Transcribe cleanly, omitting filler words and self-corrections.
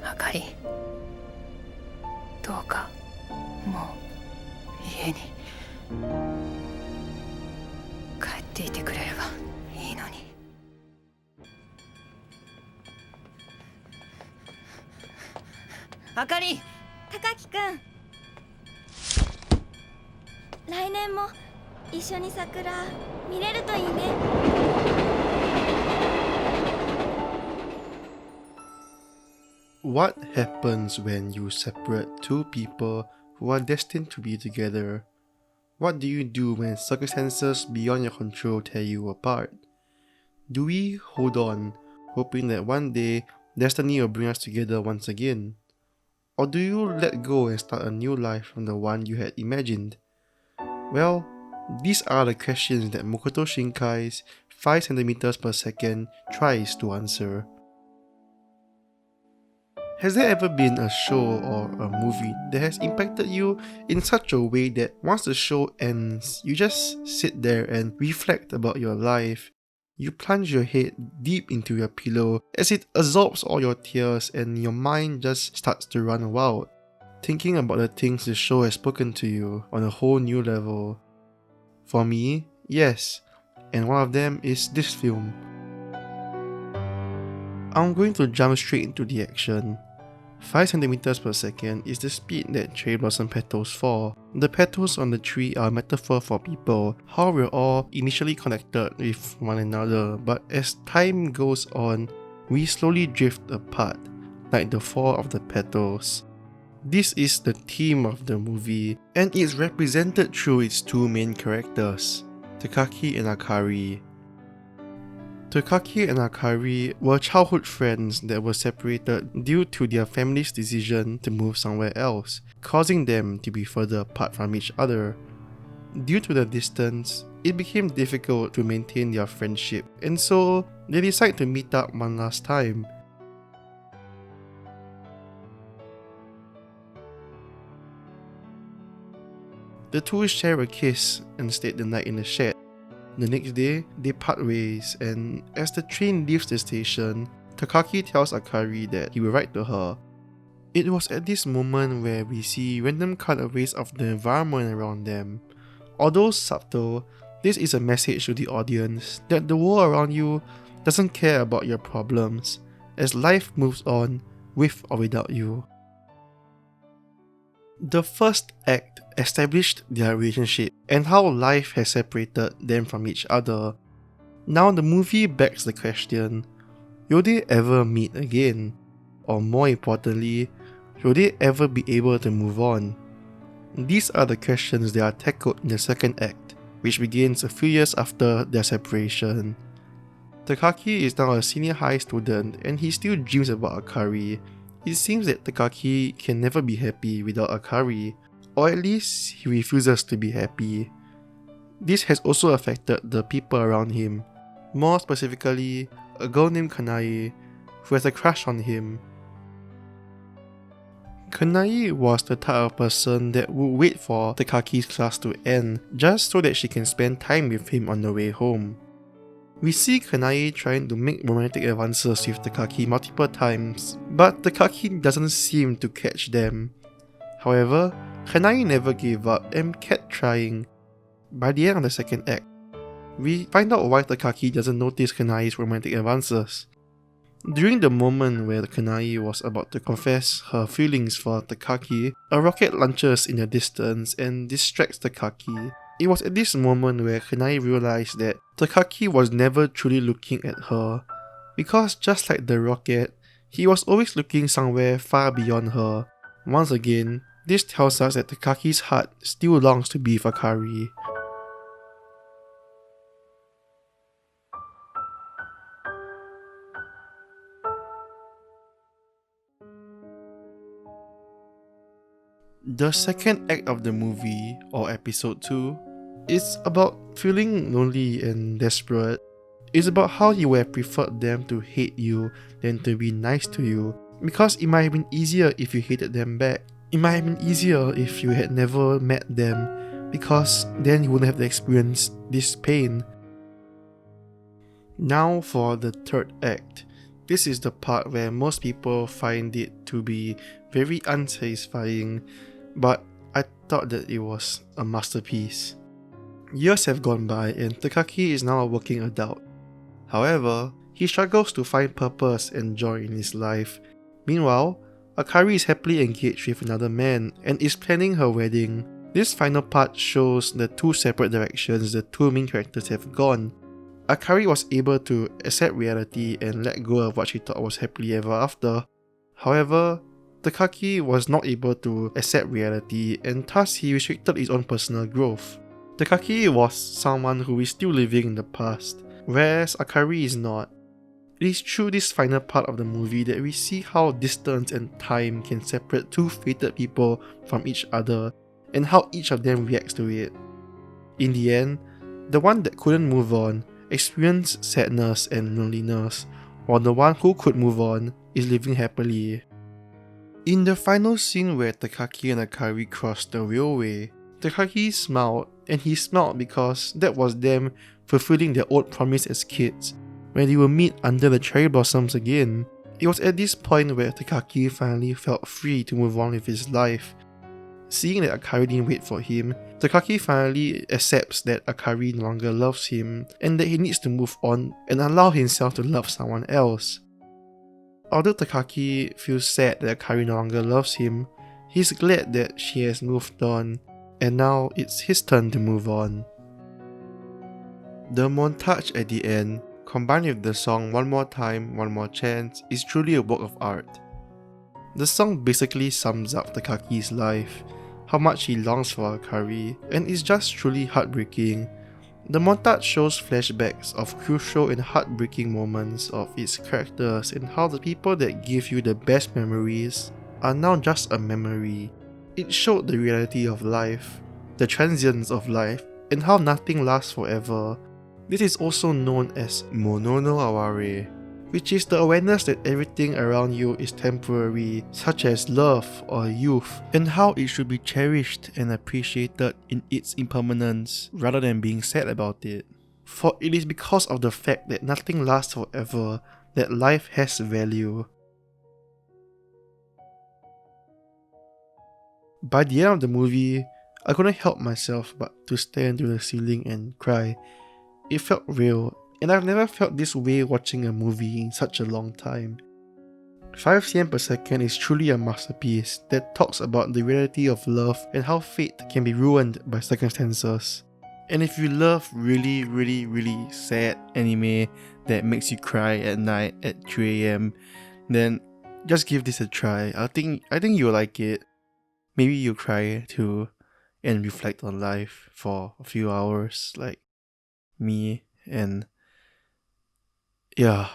あかり、どうかもう家に帰っていてくれればいいのに。あかり、高木くん、来年も一緒に桜見れるといいね。What happens when you separate two people who are destined to be together? What do you do when circumstances beyond your control tear you apart? Do we hold on, hoping that one day destiny will bring us together once again? Or do you let go and start a new life from the one you had imagined? Well, these are the questions that Makoto Shinkai's 5 centimeters per second tries to answer. Has there ever been a show or a movie that has impacted you in such a way that once the show ends, you just sit there and reflect about your life? You plunge your head deep into your pillow as it absorbs all your tears and your mind just starts to run wild, thinking about the things the show has spoken to you on a whole new level. For me, yes, and one of them is this film. I'm going to jump straight into the action. 5 centimeters per second is the speed that cherry blossom petals fall. The petals on the tree are a metaphor for people, how we're all initially connected with one another, but as time goes on, we slowly drift apart, like the fall of the petals. This is the theme of the movie, and it's represented through its two main characters, Takaki and Akari. Takaki and Akari were childhood friends that were separated due to their family's decision to move somewhere else, causing them to be further apart from each other. Due to the distance, it became difficult to maintain their friendship, and so they decide to meet up one last time. The two share a kiss and stay the night in the shed. The next day, they part ways, and as the train leaves the station, Takaki tells Akari that he will write to her. It was at this moment where we see random cutaways of the environment around them. Although subtle, this is a message to the audience that the world around you doesn't care about your problems, as life moves on with or without you. The first act established their relationship and how life has separated them from each other. Now the movie begs the question, will they ever meet again? Or more importantly, will they ever be able to move on? These are the questions that are tackled in the second act, which begins a few years after their separation. Takaki is now a senior high student and he still dreams about Akari. It seems that Takaki can never be happy without Akari, or at least he refuses to be happy. This has also affected the people around him, more specifically, a girl named Kanae, who has a crush on him. Kanae was the type of person that would wait for Takaki's class to end just so that she can spend time with him on the way home. We see Kanae trying to make romantic advances with Takaki multiple times, but Takaki doesn't seem to catch them. However, Kanae never gave up and kept trying. By the end of the second act, we find out why Takaki doesn't notice Kanae's romantic advances. During the moment where Kanae was about to confess her feelings for Takaki, a rocket launches in the distance and distracts Takaki. It was at this moment where Kanae realized that Takaki was never truly looking at her, because just like the rocket, he was always looking somewhere far beyond her. Once again, this tells us that Takaki's heart still longs to be for Akari. The second act of the movie, or episode 2, is about feeling lonely and desperate. It's about how you would have preferred them to hate you than to be nice to you, because it might have been easier if you hated them back. It might have been easier if you had never met them, because then you wouldn't have experienced this pain. Now for the third act. This is the part where most people find it to be very unsatisfying, but I thought that it was a masterpiece. Years have gone by and Takaki is now a working adult. However, he struggles to find purpose and joy in his life. Meanwhile, Akari is happily engaged with another man and is planning her wedding. This final part shows the two separate directions the two main characters have gone. Akari was able to accept reality and let go of what she thought was happily ever after. However, Takaki was not able to accept reality and thus he restricted his own personal growth. Takaki was someone who is still living in the past, whereas Akari is not. It is through this final part of the movie that we see how distance and time can separate two fated people from each other and how each of them reacts to it. In the end, the one that couldn't move on experienced sadness and loneliness, while the one who could move on is living happily. In the final scene where Takaki and Akari crossed the railway, Takaki smiled, and he smiled because that was them fulfilling their old promise as kids, when they will meet under the cherry blossoms again. It was at this point where Takaki finally felt free to move on with his life. Seeing that Akari didn't wait for him, Takaki finally accepts that Akari no longer loves him and that he needs to move on and allow himself to love someone else. Although Takaki feels sad that Akari no longer loves him, he's glad that she has moved on and now it's his turn to move on. The montage at the end, combined with the song One More Time, One More Chance, is truly a work of art. The song basically sums up Takaki's life, how much he longs for Akari, and is just truly heartbreaking. The montage shows flashbacks of crucial and heartbreaking moments of its characters and how the people that give you the best memories are now just a memory. It showed the reality of life, the transience of life, and how nothing lasts forever. This is also known as Mono no Aware, which is the awareness that everything around you is temporary, such as love or youth, and how it should be cherished and appreciated in its impermanence rather than being sad about it. For it is because of the fact that nothing lasts forever that life has value. By the end of the movie, I couldn't help myself but to stare into the ceiling and cry. It felt real, and I've never felt this way watching a movie in such a long time. 5 cm per second is truly a masterpiece that talks about the reality of love and how fate can be ruined by circumstances. And if you love really sad anime that makes you cry at night at 3 AM, then just give this a try. I think you'll like it. Maybe you'll cry too and reflect on life for a few hours like me, and yeah.